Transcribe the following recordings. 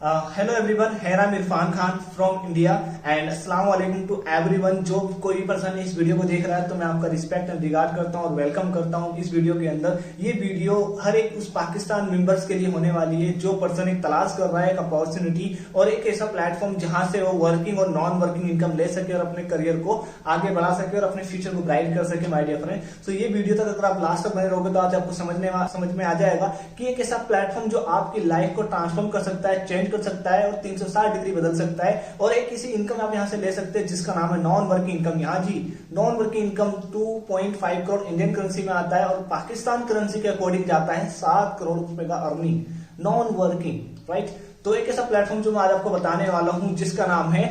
Hello everyone, here I am Irfan Khan from India and अस्सलाम वालेकुम to everyone. जो कोई भी पर्सन इस वीडियो को देख रहा है तो मैं आपका रिस्पेक्ट एंड रिगार्ड करता हूं और वेलकम करता हूं इस वीडियो के अंदर। ये वीडियो हर एक उस पाकिस्तान मेंबर्स के लिए होने वाली है जो पर्सन एक तलाश कर रहा है एक अपॉर्चुनिटी और एक ऐसा प्लेटफॉर्म जहां से वो वर्किंग और नॉन वर्किंग इनकम ले सके और अपने करियर को आगे बढ़ा सके और अपने फ्यूचर को ब्राइट कर सके। माय डियर फ्रेंड, तो ये वीडियो तक अगर आप लास्ट तक बने रहोगे तो आज आपको समझ में आ जाएगा कि एक ऐसा प्लेटफॉर्म जो आपकी लाइफ को ट्रांसफॉर्म कर सकता है, चेंज कर सकता है और 360 डिग्री बदल सकता है और एक किसी इनकम आप यहां से ले सकते हैं जिसका नाम है नॉन वर्किंग इनकम। यहाँ जी non working income 2.5 crore Indian currency में आता है और पाकिस्तान करेंसी के अकॉर्डिंग जाता है 7 करोड़ रुपए का अर्निंग नॉन वर्किंग, राइट। तो एक ऐसा प्लेटफॉर्म जो मैं आज आपको बताने वाला हूं जिसका नाम है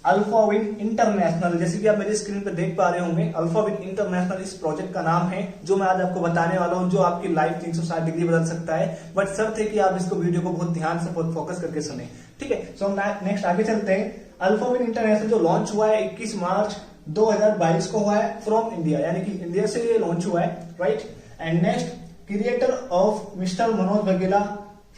अल्फाविन इंटरनेशनल। जैसे कि आप मेरी स्क्रीन पे देख पा रहे होंगे, अल्फाविन इंटरनेशनल इस प्रोजेक्ट का नाम है जो मैं आज आपको बताने वाला हूं, जो आपकी लाइफ 360 डिग्री बदल सकता है। बट शर्त है कि आप इसको वीडियो को बहुत ध्यान से फोकस करके सुने, ठीक है। सो नेक्स्ट आगे चलते हैं। अल्फाविन इंटरनेशनल जो लॉन्च हुआ है 21 मार्च 2022 को हुआ है फ्रॉम इंडिया, यानी कि इंडिया से ये लॉन्च हुआ है, right. And next creator of mister Manoj Baghela,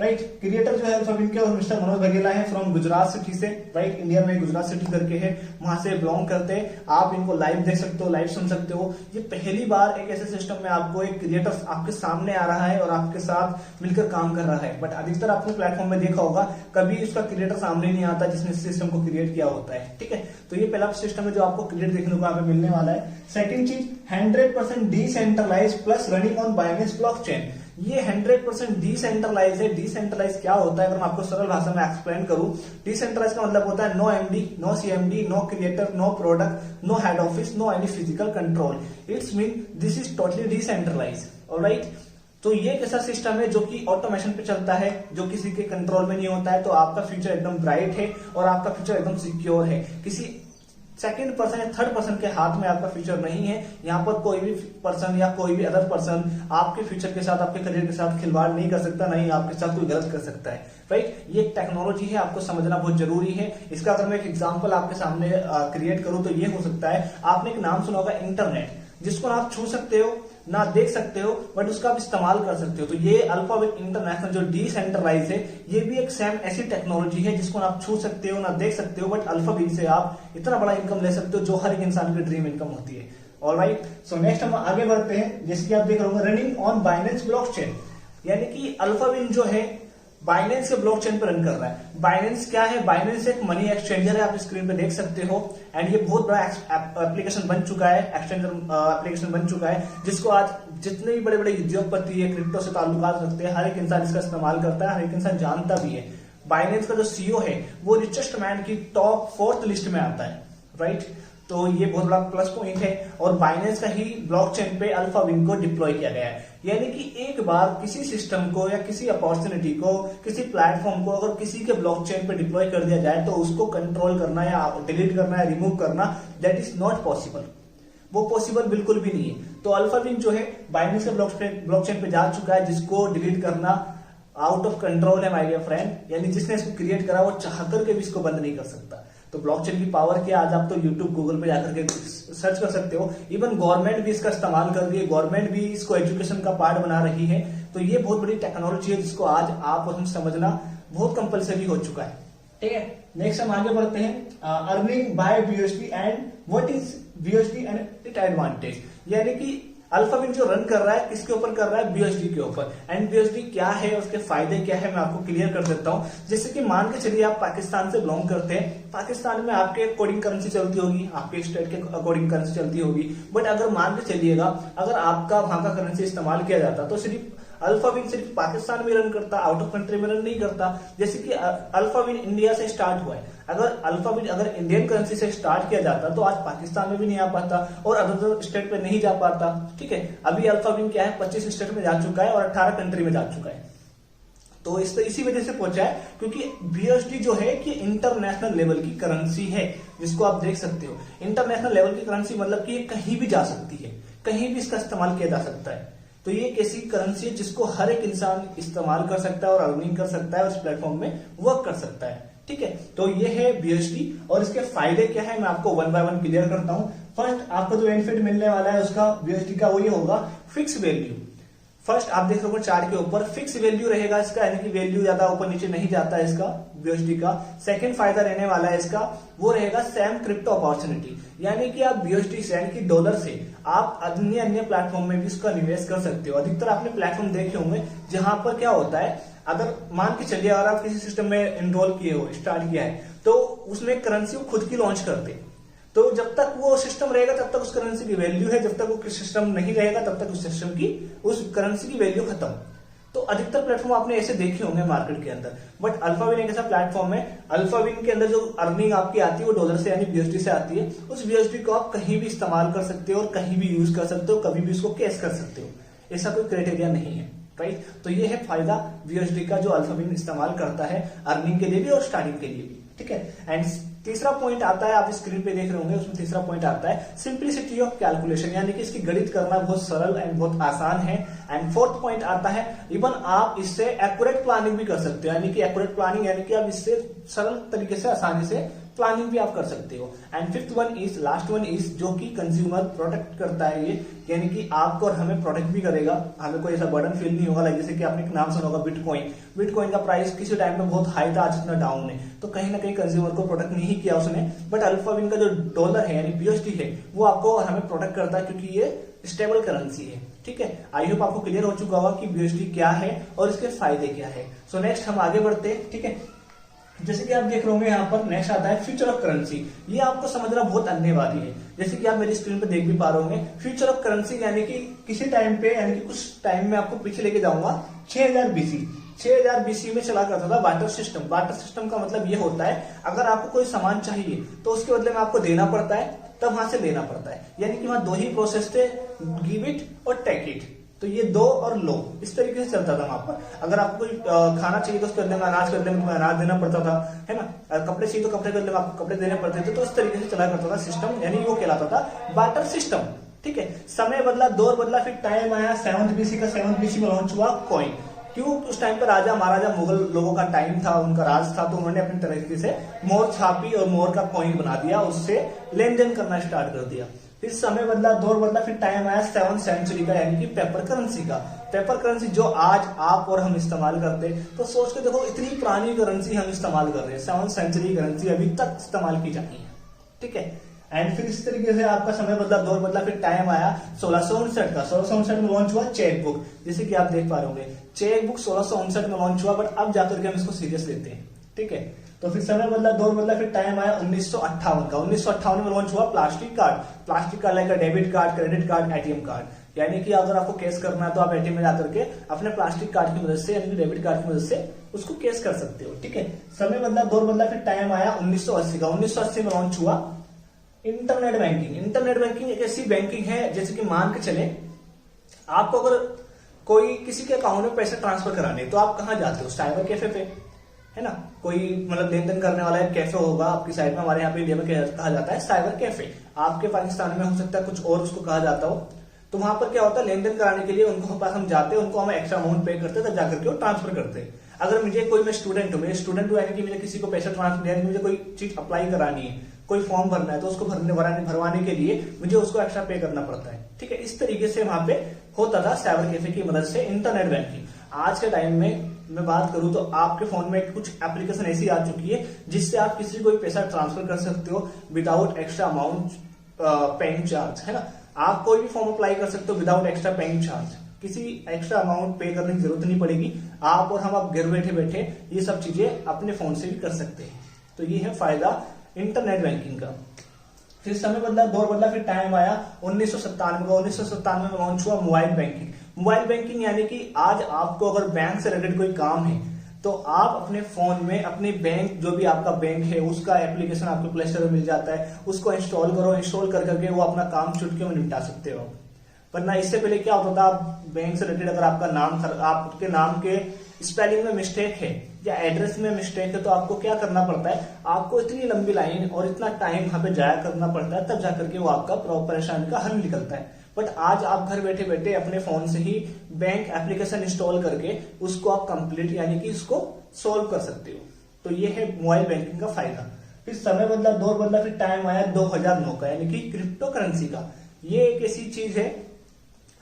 right. Creator जो है अल्फाविन के और मिस्टर मनोज बघेला है फ्रॉम गुजरात सिटी से, राइट। इंडिया में गुजरात सिटी करके है, वहां से बिलोंग करते हैं। आप इनको लाइव देख सकते हो, लाइव सुन सकते हो। ये पहली बार एक ऐसे सिस्टम में आपको एक क्रिएटर आपके सामने आ रहा है और आपके साथ मिलकर काम कर रहा है। बट अधिकतर आपने प्लेटफॉर्म में देखा होगा कभी उसका क्रिएटर सामने नहीं आता जिसने सिस्टम को क्रिएट किया होता है, ठीक है। तो ये पहला सिस्टम है जो आपको क्रिएट देखने को यहाँ पे मिलने वाला है। सेकंड चीज 100% decentralise plus running on Binance blockchain. ये 100% डिसेंट्रलाइज है। डिसेंट्रलाइज क्या होता है अगर मैं आपको सरल भाषा में एक्सप्लेन करूं, डिसेंट्रलाइज का मतलब होता है no MD, no CMD, no creator, no product, no head office, no any physical control. It's mean this is totally decentralise, all right. तो ये एक ऐसा सिस्टम है जो कि ऑटोमेशन पे चलता है, जो किसी के कंट्रोल में नहीं होता है। तो आपका फ्यूचर एकदम ब्राइट है और आपका फ्यूचर एकदम सिक्योर है। किसी सेकंड पर्सन या थर्ड पर्सन के हाथ में आपका फ्यूचर नहीं है। यहाँ पर कोई भी पर्सन या कोई भी अदर पर्सन आपके फ्यूचर के साथ, आपके करियर के साथ खिलवाड़ नहीं कर सकता, नहीं आपके साथ कोई गलत कर सकता है, राइट। ये टेक्नोलॉजी है, आपको समझना बहुत जरूरी है। इसका अगर मैं एक एग्जांपल आपके सामने क्रिएट करूं तो ये हो सकता है, आपने एक नाम सुना होगा इंटरनेट, जिसको आप छू सकते हो ना देख सकते हो बट उसका आप इस्तेमाल कर सकते हो। तो ये अल्फाविन इंटरनेशनल जो डिसेंट्रलाइज है ये भी एक सेम ऐसी टेक्नोलॉजी है जिसको आप छू सकते हो ना देख सकते हो, बट अल्फाविन से आप इतना बड़ा इनकम ले सकते हो जो हर एक इंसान की ड्रीम इनकम होती है, ऑलराइट। सो नेक्स्ट हम आगे बढ़ते हैं। जैसे कि आप देख रहे होंगे रनिंग ऑन बाइनेंस ब्लॉकचेन, यानी कि अल्फाविन जो है बाइनेंस के ब्लॉकचेन पर रन कर रहा है। बाइनेंस क्या है? बाइनेंस एक मनी एक्सचेंजर है, आप स्क्रीन पे देख सकते हो। एंड ये बहुत बड़ा एप्लीकेशन बन चुका है, एक्सचेंजर एप्लीकेशन बन चुका है, जिसको आज जितने भी बड़े बड़े उद्योगपति है, क्रिप्टो से ताल्लुकात रखते हैं, हर एक इंसान इसका इस्तेमाल करता है, हर एक इंसान जानता भी है। बाइनेंस का जो सीईओ है वो रिचेस्ट मैन की टॉप 4th लिस्ट में आता है, राइट। तो ये बहुत बड़ा प्लस पॉइंट है और बाइनेंस का ही ब्लॉकचेन पे अल्फाविन को डिप्लॉय किया गया है। यानी कि एक बार किसी सिस्टम को या किसी अपॉर्चुनिटी को, किसी प्लेटफॉर्म को अगर किसी के ब्लॉकचेन पे डिप्लॉय कर दिया जाए तो उसको कंट्रोल करना या डिलीट करना या रिमूव करना दैट इज नॉट पॉसिबल। वो पॉसिबल बिल्कुल भी नहीं है। तो अल्फाविन जो है बाइनेंस के ब्लॉकचेन पे जा चुका है, जिसको डिलीट करना आउट ऑफ कंट्रोल है माय डियर फ्रेंड। यानी जिसने इसको क्रिएट करा वो चाह करके भी इसको बंद नहीं कर सकता। तो ब्लॉकचेन की पावर क्या, आज आप तो यूट्यूब गूगल पे जाकर के सर्च कर सकते हो। इवन गवर्नमेंट भी इसका इस्तेमाल कर रही है, गवर्नमेंट भी इसको एजुकेशन का पार्ट बना रही है। तो ये बहुत बड़ी टेक्नोलॉजी है जिसको आज आप और हम समझना बहुत कंपलसरी हो चुका है, ठीक है। नेक्स्ट हम आगे बढ़ते हैं। Earning bye BUSD and what is BUSD and it advantage. यानी कि अल्फाविन जो रन कर रहा है किसके ऊपर कर रहा है? बीयूएसडी के ऊपर। एंड बीयूएसडी क्या है, उसके फायदे क्या है, मैं आपको क्लियर कर देता हूं। जैसे कि मान के चलिए आप पाकिस्तान से बिलोंग करते हैं, पाकिस्तान में आपके अकॉर्डिंग करेंसी चलती होगी, आपके स्टेट के अकॉर्डिंग करेंसी चलती होगी। बट अगर मान के चलिएगा अगर आपका वहां का करेंसी इस्तेमाल किया जाता तो सिर्फ अल्फाविन सिर्फ पाकिस्तान में रन करता, आउट ऑफ कंट्री में रन नहीं करता। जैसे कि अल्फाविन इंडिया से स्टार्ट हुआ है, अगर अल्फाविन अगर इंडियन करेंसी से स्टार्ट किया जाता तो आज पाकिस्तान में भी नहीं आ पाता और अदर स्टेट पे नहीं जा पाता, ठीक है। अभी अल्फाविन क्या है 25 स्टेट में जा चुका है और 18 कंट्री में जा चुका है। तो इसी वजह से पहुंचा है क्योंकि बीयूएसडी जो है कि इंटरनेशनल लेवल की करेंसी है, जिसको आप देख सकते हो। इंटरनेशनल लेवल की करेंसी मतलब कि ये कहीं भी जा सकती है, कहीं भी इसका इस्तेमाल किया जा सकता है। तो ये एक ऐसी करेंसी है जिसको हर एक इंसान इस्तेमाल कर सकता है और अर्निंग कर सकता है और इस प्लेटफॉर्म में वर्क कर सकता है, ठीक है। तो ये है बीयूएसडी और इसके फायदे क्या है मैं आपको 1 बाय 1 क्लियर करता हूं। फर्स्ट आपको जो बेनिफिट मिलने वाला है उसका बीयूएसडी का वो ये होगा फिक्स वैल्यू। फर्स्ट आप देख रहे हो चार्ट के ऊपर फिक्स वैल्यू रहेगा इसका, यानी कि वैल्यू ज्यादा ऊपर नीचे नहीं जाता है इसका बीएसडी का। सेकंड फायदा रहने वाला है इसका, वो रहेगा सेम क्रिप्टो अपॉर्चुनिटी, यानी कि आप बीएसडी से यानी कि डॉलर से आप अन्य अन्य प्लेटफॉर्म में भी इसका निवेश कर सकते हो। अधिकतर आपने प्लेटफॉर्म देखे होंगे जहां पर क्या होता है, अगर मान के चलिए अगर आप किसी सिस्टम में इनरोल किए हो, स्टार्ट किया है, तो उसमें करेंसी वो खुद की लॉन्च करते हैं। तो जब तक वो सिस्टम रहेगा तब तक उस करेंसी की वैल्यू है, जब तक वो सिस्टम नहीं रहेगा तब तक उस सिस्टम की, उस करेंसी की वैल्यू खत्म। तो अधिकतर प्लेटफॉर्म आपने ऐसे देखे होंगे मार्केट के अंदर। बट अल्फाविन एक ऐसा प्लेटफॉर्म है, अल्फाविन के अंदर जो अर्निंग आपकी आती है वो डॉलर से यानी बीएसडी से आती है। उस बीएसडी को आप कहीं भी इस्तेमाल कर सकते हो और कहीं भी यूज कर सकते हो, कभी भी उसको कैश कर सकते हो, ऐसा कोई क्राइटेरिया नहीं है, राइट। तो ये है फायदा बीएसडी का जो अल्फाविन इस्तेमाल करता है अर्निंग के लिए भी और स्टार्टिंग के लिए भी, ठीक है। एंड तीसरा पॉइंट आता है, आप स्क्रीन पे देख रहे होंगे, उसमें तीसरा पॉइंट आता है सिंप्लिसिटी ऑफ कैलकुलेशन, यानी कि इसकी गणित करना बहुत सरल एंड बहुत आसान है। एंड फोर्थ पॉइंट आता है इवन आप इससे एक्यूरेट प्लानिंग भी कर सकते हो, यानी कि एक्यूरेट प्लानिंग यानी कि आप इससे सरल तरीके से आसानी से प्लानिंग भी आप कर सकते हो। And fifth one is, last one is, जो कि कंज्यूमर प्रोटेक्ट करता है ये, यानी कि आपको और हमें प्रोटेक्ट भी करेगा, हमें कोई ऐसा बर्डन फील नहीं होगा। जैसे कि आपने नाम सुना होगा बिटकॉइन, बिटकॉइन का प्राइस किसी टाइम में बहुत हाई था, आज इतना डाउन है, तो कहीं ना कहीं कंज्यूमर को प्रोटेक्ट नहीं किया उसने। बट अल्फाविन का जो डॉलर है यानी बीएसडी है वो आपको और हमें प्रोटेक्ट करता है, क्योंकि ये स्टेबल करेंसी है, ठीक है। आई होप आपको क्लियर हो चुका होगा कि बीएसडी क्या है और इसके फायदे क्या है। सो नेक्स्ट हम आगे बढ़ते हैं, ठीक है। जैसे कि आप देख रहे होंगे यहाँ पर नेक्स्ट आता है फ्यूचर ऑफ करेंसी। ये आपको समझना बहुत अन्यवादी है, जैसे कि आप मेरी स्क्रीन पे देख भी पा रहे होंगे। फ्यूचर ऑफ करेंसी यानी कि किसी टाइम पे, यानी कि कुछ टाइम में आपको पीछे लेके जाऊंगा 6000 बीसी। 6000 बीसी में चला करता था बार्टर सिस्टम। बार्टर सिस्टम का मतलब ये होता है अगर आपको कोई सामान चाहिए तो उसके बदले में आपको देना पड़ता है, तब वहां से लेना पड़ता है, यानी कि वहां दो ही प्रोसेस थे, गिव इट और टेक इट। तो ये दो और लो इस तरीके से चलता था वहां पर। अगर आपको कोई खाना चाहिए तो उसके बदले में अनाज के बदले में अनाज देना पड़ता था, है ना। कपड़े चाहिए तो कपड़े के बदले में आपको कपड़े देने पड़ते थे। तो इस तरीके से चला करता था सिस्टम, यानी वो कहलाता था बार्टर सिस्टम, ठीक है। समय बदला, दौर बदला, फिर टाइम आया 7th बीसी का। 7th बीसी में लॉन्च हुआ कॉइन। क्यों? उस टाइम पर राजा महाराजा मुगल लोगों का टाइम था, उनका राज था, तो उन्होंने अपनी तरीके से मोहर छापी और मोहर का कॉइन बना दिया, उससे लेन देन करना स्टार्ट कर दिया। फिर समय बदला, दौर बदला, फिर टाइम आया 7th सेंचुरी का, यानी कि पेपर करेंसी का। पेपर करेंसी जो आज आप और हम इस्तेमाल करते हैं, तो सोच के देखो इतनी पुरानी करेंसी हम इस्तेमाल कर रहे हैं। 7th सेंचुरी करेंसी अभी तक इस्तेमाल की जाती है, ठीक है। एंड फिर इस तरीके से आपका समय बदला, दौर बदला, फिर टाइम आया 1659 का। 1659 में लॉन्च हुआ चेक बुक, जैसे कि आप देख पा रहे होंगे। चेक बुक 1659 में लॉन्च हुआ, बट अब जाकर के हम इसको सीरियस लेते हैं, ठीक है। तो फिर समय बदला, दौर बदला, फिर टाइम आया 1958 का। 1958 में लॉन्च हुआ plastic card. Plastic card like debit card, credit card, ATM card, यानी कि अगर आपको कैश करना है तो आप एटीएम में जाकर के अपने प्लास्टिक कार्ड की मदद से, यानी कि डेबिट कार्ड की मदद से उसको कैश कर सकते हो, ठीक है। समय बदला, दौर बदला, फिर टाइम आया 1980 का। 1980 में लॉन्च हुआ इंटरनेट बैंकिंग। इंटरनेट बैंकिंग एक ऐसी बैंकिंग है, जैसे कि मान के चले आपको अगर कोई किसी के अकाउंट में पैसे ट्रांसफर कराने, तो आप कहां जाते हो? साइबर कैफे पे, है ना। कोई मतलब लेन देन करने वाला एक कैफे होगा आपकी साइड में, हमारे यहाँ पे इंडिया में कहा जाता है साइबर कैफे। आपके पाकिस्तान में हो सकता है कुछ और उसको कहा जाता हो। तो वहां पर क्या होता है, लेन देन कराने के लिए उनको पास हम जाते हैं, उनको हम एक्स्ट्रा अमाउंट पे करते हैं, तब जाकर के वो ट्रांसफर करते हैं। अगर मुझे कोई, मैं स्टूडेंट हूँ, यानी कि मुझे किसी को पैसा ट्रांसफर, यानी मुझे कोई चीज अप्लाई करानी है, कोई फॉर्म भरना है, तो उसको भरवाने के लिए मुझे उसको एक्स्ट्रा पे करना पड़ता है, ठीक है। इस तरीके से वहां पे होता था साइबर कैफे की मदद से इंटरनेट बैंकिंग। आज के टाइम में मैं बात करूं तो आपके फोन में कुछ एप्लीकेशन ऐसी आ चुकी है जिससे आप किसी को पैसा ट्रांसफर कर सकते हो without extra amount paying charge, है ना। आप कोई भी फॉर्म अप्लाई कर सकते हो विदाउट एक्स्ट्रा पेइंग चार्ज, किसी एक्स्ट्रा अमाउंट पे करने की जरूरत नहीं पड़ेगी। आप और हम आप घर बैठे बैठे ये सब चीजें अपने फोन से भी कर सकते हैं। तो ये है फायदा इंटरनेट बैंकिंग का। फिर समय बदला, दौर बदला, फिर टाइम आया 1997 का। 1997 में लॉन्च हुआ मोबाइल बैंकिंग। मोबाइल बैंकिंग यानी कि आज आपको अगर बैंक से रिलेटेड कोई काम है तो आप अपने फोन में अपने बैंक, जो भी आपका बैंक है उसका एप्लीकेशन आपको प्ले स्टोर में मिल जाता है, उसको इंस्टॉल करो। इंस्टॉल कर करके वो अपना काम चुटकियों में निपटा सकते हो। वरना इससे पहले क्या होता था, आप बैंक से रिलेटेड अगर आपका नाम, आपके नाम के स्पेलिंग में मिस्टेक है या एड्रेस में मिस्टेक है, तो आपको क्या करना पड़ता है, आपको इतनी लंबी लाइन और इतना टाइम वहां पे जाया करना पड़ता है, तब जाकर के वो आपका परेशानी का हल निकलता है। बट आज आप घर बैठे बैठे अपने फोन से ही बैंक एप्लीकेशन इंस्टॉल करके उसको आप कंप्लीट, यानी कि इसको सोल्व कर सकते हो। तो ये है मोबाइल बैंकिंग का फायदा। फिर समय बदला, दौर बदला, फिर टाइम आया 2009 का, यानी कि क्रिप्टो करेंसी का। ये एक ऐसी चीज है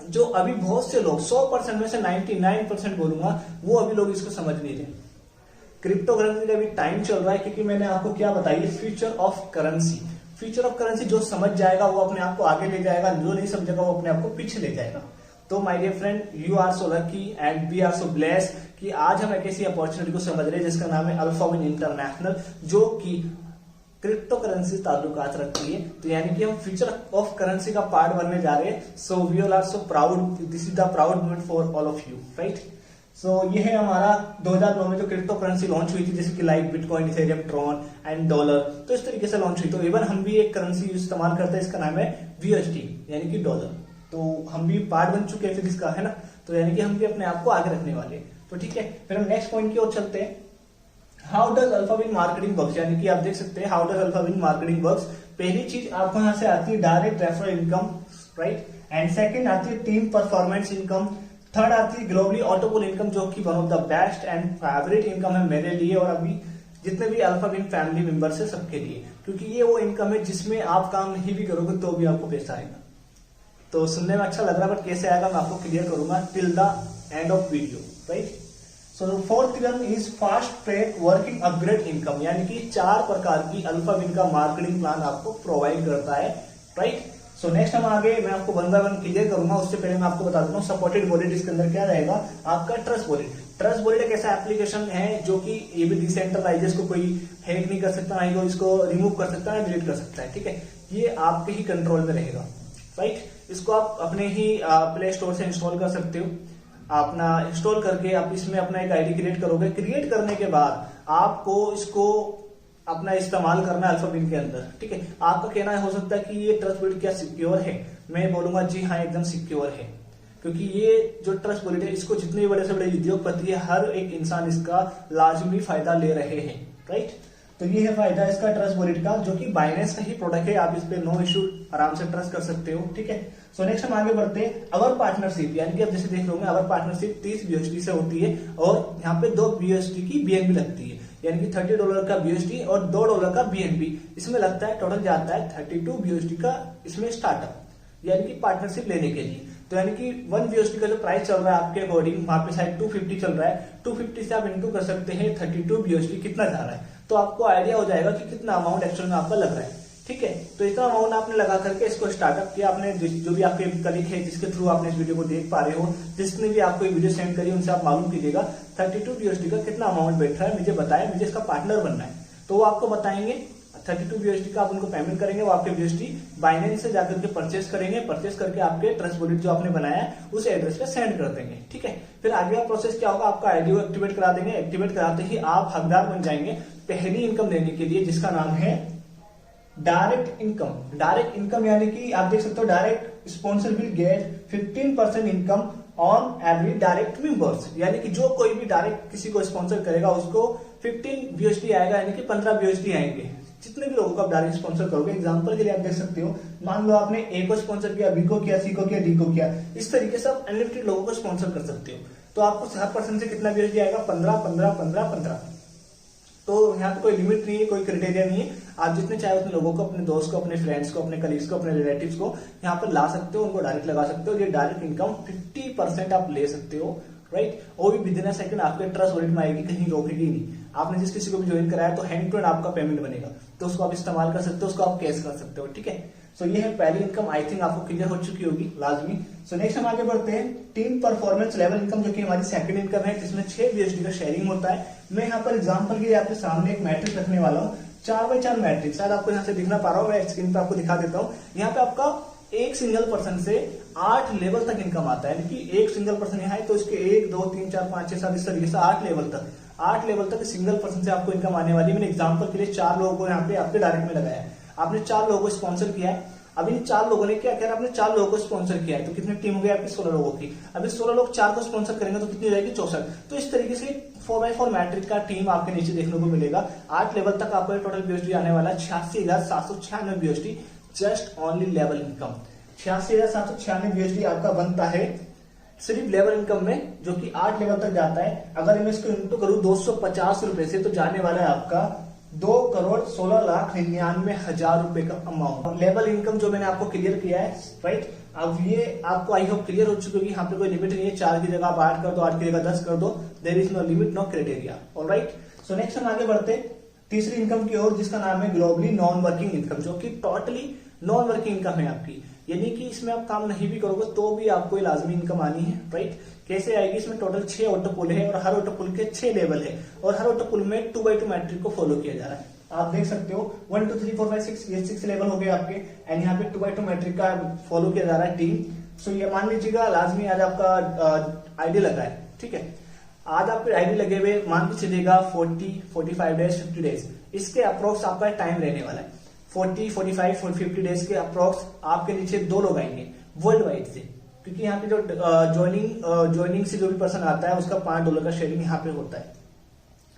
जो अभी बहुत से लोग 100% में से 99% बोलूंगा वो अभी लोग इसको समझ नहीं रहे। क्रिप्टो करेंसी का भी टाइम चल रहा है, क्योंकि मैंने आपको क्या बताई, future of currency. Future of currency जो समझ जाएगा वो अपने आप को आगे ले जाएगा, जो नहीं समझेगा वो अपने आप को पीछे ले जाएगा। तो my dear friend, you are so lucky and we are so blessed कि आज हम एक ऐसी अपॉर्चुनिटी को समझ रहे हैं जिसका नाम है अल्फाविन इंटरनेशनल, जो कि क्रिप्टो करेंसी ताल्लुकात रखती है। तो यानी कि हम फ्यूचर ऑफ करेंसी का पार्ट बनने जा रहे हैं। So we all are so proud, this is the proud moment for all of you, right. So ये है हमारा 2009 में जो क्रिप्टो करेंसी लॉन्च हुई थी, जैसे कि like bitcoin, Ethereum, Tron and dollar, तो इस तरीके से लॉन्च हुई। तो इवन हम भी एक करेंसी इस्तेमाल करते हैं, इसका नाम है VSD यानी कि डॉलर। तो हम भी पार्ट बन चुके हैं फिर इसका, है ना। तो यानी कि हम भी अपने आप को आगे रखने वाले। तो ठीक है, फिर हम नेक्स्ट पॉइंट की ओर चलते हैं। हाउ डज अल्फाविन मार्केटिंग वर्क्स, यानी कि आप देख सकते हैं हाउ डज अल्फाविन मार्केटिंग वर्क्स। पहली चीज आपको यहां से आती है direct referral income, right. And second आती है टीम परफॉर्मेंस इनकम। थर्ड आती है ग्लोबली ऑटोपुल इनकम, जो कि one of the best and favourite income है मेरे लिए और अभी जितने भी अल्फाविन फैमिली मेंबर्स है सबके लिए, क्योंकि ये वो इनकम है जिसमें आप काम नहीं भी करोगे तो भी आपको पैसा आएगा। तो सुनने में अच्छा लग रहा है, बट कैसे आएगा मैं आपको क्लियर करूंगा till the end of video, right. So fourth one is fast track working upgrade income, यानी कि 4 प्रकार की अल्फाविन का मार्केटिंग प्लान आपको प्रोवाइड करता है, राइट। सो नेक्स्ट हम आगे मैं आपको 1 बाय 1 क्लियर करूंगा। उससे पहले मैं आपको बता देता हूँ सपोर्टेड वॉलेट, इसके अंदर क्या रहेगा आपका ट्रस्ट वॉलेट। ट्रस्ट वॉलेट एक ऐसा एप्लीकेशन है जो कि ये भी डिसेंट्रलाइज, इसको कोई हैक नहीं कर सकता, ना ही इसको रिमूव कर सकता है, डिलीट कर सकता है, ठीक है। ये आपके ही कंट्रोल में रहेगा, राइट। इसको आप अपने ही प्ले स्टोर से इंस्टॉल कर सकते हो। अपना इंस्टॉल करके आप इसमें अपना एक आईडी क्रिएट करोगे। क्रिएट करने के बाद आपको इसको अपना इस्तेमाल करना है अल्फाविन के अंदर, ठीक है। आपका कहना हो सकता है कि ये ट्रस्ट वॉलेट क्या सिक्योर है, मैं बोलूंगा जी हाँ एकदम सिक्योर है, क्योंकि ये जो ट्रस्ट वॉलेट है इसको जितने बड़े से बड़े उद्योगपति है हर एक इंसान इसका लाजमी फायदा ले रहे हैं, राइट। तो ये है फायदा इसका ट्रस्ट वॉलेट का, जो कि बाइनेंस का ही प्रोडक्ट है। आप इस पे नो इश्यू आराम से ट्रस्ट कर सकते हो, ठीक है। सो नेक्स्ट हम आगे बढ़ते हैं। अवर पार्टनरशिप, यानी कि आप जैसे देख रहे होंगे अवर पार्टनरशिप 30 BUSD से होती है और यहाँ पे 2 BUSD की BNB लगती है, यानी कि $30 का BUSD और $2 का BNB इसमें लगता है। टोटल जाता है 32 BUSD का इसमें स्टार्टअप, यानी कि पार्टनरशिप लेने के लिए। तो यानी कि 1 BUSD का जो प्राइस चल रहा है आपके अकॉर्डिंग, वहां पे शायद 250 चल रहा है। 250 से आप इंटू कर सकते हैं 32 BUSD कितना जा रहा है, तो आपको आइडिया हो जाएगा कि कितना अमाउंट एक्चुअल में आपका लग रहा है, ठीक है। तो इतना अमाउंट आपने लगा करके इसको स्टार्टअप किया। आपने जो भी आपके कलीग है जिसके थ्रू आपने इस वीडियो को देख पा रहे हो, जिसने भी आपको ये वीडियो सेंड करी, उनसे आप मालूम कीजिएगा 32 BUSD का कितना अमाउंट बैठ रहा है, मुझे बताएं, मुझे इसका पार्टनर बनना है। तो वो आपको बताएंगे 32 BUSD का आप उनको पेमेंट करेंगे, वो आपके BUSD बाइनेंस से जाकर के परचेस करेंगे। परचेस करके आपके ट्रस्ट वॉलेट जो आपने बनाया है उस एड्रेस पे सेंड कर देंगे, ठीक है। फिर आगे का प्रोसेस क्या होगा, आपका आईडी एक्टिवेट करा देंगे। एक्टिवेट कराते ही आप हकदार बन जाएंगे पहली इनकम लेने के लिए, जिसका नाम है डायरेक्ट इनकम। डायरेक्ट इनकम यानी कि आप देख सकते हो direct sponsor will get 15% income on every direct members, यानी कि जो कोई भी डायरेक्ट किसी को स्पॉन्सर करेगा उसको 15 BUSD आएगा, यानी कि 15 BUSD आएंगे जितने भी लोगों को आप डायरेक्ट स्पॉन्सर करोगे। एग्जांपल के लिए आप देख सकते हो, मान लो आपने ए को स्पॉन्सर किया, बी को किया, सी को किया, डी को किया, इस तरीके से आप अनलिमिटेड लोगों को स्पॉन्सर कर सकते हो। तो आपको हर पर्सन से कितना BUSD आएगा, 15 15 15 15। तो यहाँ पे कोई लिमिट नहीं है, कोई क्राइटेरिया नहीं है। आप जितने चाहे उतने लोगों को, अपने दोस्त को, अपने फ्रेंड्स को, अपने कलीग्स को, अपने रिलेटिव्स को यहाँ पर ला सकते हो, उनको डायरेक्ट लगा सकते हो। ये डायरेक्ट इनकम 50% आप ले सकते हो, राइट। और भी विदिन अ सेकंड आपके ट्रस्ट वॉलेट में आएगी, कहीं रोकेगी नहीं। आपने जिस किसी को भी ज्वाइन कराया तो हैंड टू हैंड आपका पेमेंट बनेगा, तो उसको आप इस्तेमाल कर सकते हो, उसको आप कैश कर सकते हो, ठीक है। सो ये है पहली इनकम, आई थिंक आपको क्लियर हो चुकी होगी लाजमी। सो नेक्स्ट हम आगे बढ़ते हैं टीम परफॉर्मेंस लेवल इनकम, जो कि हमारी सेकंड इनकम है, जिसमें 6 BUSD का शेयरिंग होता है। मैं यहाँ पर एग्जांपल के लिए आपके सामने एक मैट्रिक्स रखने वाला हूँ, 4x4 मैट्रिक्स, शायद आपको यहाँ से दिखना पा रहा हूँ, मैं स्क्रीन पे आपको दिखा देता हूँ। यहाँ पे आपका एक सिंगल पर्सन से 8 लेवल तक इनकम आता है, यानी कि एक सिंगल पर्सन यहाँ है तो इसके 1 2 3 4 5 6 7 इस तरीके से 8 लेवल तक सिंगल पर्सन से आपको इनकम आने वाली है। मैंने एग्जांपल के लिए 4 लोगों को यहाँ पे आपके डायरेक्ट में लगाया है। आपने 4 लोगों को स्पॉन्सर किया है। अब इन 4 लोगों ने क्या किया, आपने 4 लोगों को स्पॉन्सर किया है, तो कितनी टीम हो गई आपकी, 16 लोगों की। अभी 16 लोग 4 को स्पॉन्सर करेंगे तो कितनी हो जाएगी, 64। तो इस तरीके से 4x4 मैट्रिक का टीम आपके नीचे देखने को मिलेगा। 8 लेवल तक आपको टोटल BUSD आने वाला है 86,796 BUSD, just only level income. 86,796 BUSD आपका बनता है सिर्फ लेवल इनकम में, जो कि 8 लेवल तक जाता है। अगर मैं इसको इंटू करूं 250 रुपए से, तो जाने वाला है आपका 2,16,99,000 रुपए का अमाउंट। लेवल इनकम जो मैंने आपको क्लियर किया है, राइट। अब ये आपको आई होप क्लियर हो चुकी होगी, यहाँ पे कोई लिमिट नहीं है, 4 की जगह आप 8 कर दो, 8 की जगह 10 कर दो, there is no limit, no criteria. All right, so next हम आगे बढ़ते तीसरी इनकम की ओर, जिसका नाम है ग्लोबली नॉन वर्किंग इनकम, जो कि टोटली नॉन वर्किंग इनकम है आपकी, यानी कि इसमें आप काम नहीं भी करोगे तो भी आपको लाजमी इनकम आनी है, राइट। कैसे आएगी? इसमें टोटल 6 ऑटो पुल है और हर ऑटो पुल के 6 लेवल है और हर ऑटो पुल में 2x2 मैट्रिक को फॉलो किया जा रहा है। आप देख सकते हो 1 2 3 4 5 6, ये 6 लेवल हो गए आपके, एंड यहाँ पे 2x2 मैट्रिक का फॉलो किया जा रहा है टीम। सो ये मान लीजिएगा लाजमी आज आपका आईडी लगा है, ठीक है। आज आपके आईडी लगे हुए मान के चलिएगा 40, 45 डेज, 50 डेज, इसके अप्रोक्स आपका टाइम रहने वाला है। 40, 45 और 50 डेज के अप्रोक्स आपके नीचे 2 लोग आएंगे वर्ल्ड वाइड से, क्योंकि यहाँ पे जो ज्वाइनिंग से जो भी पर्सन आता है उसका $5 का शेयरिंग यहाँ पे होता है।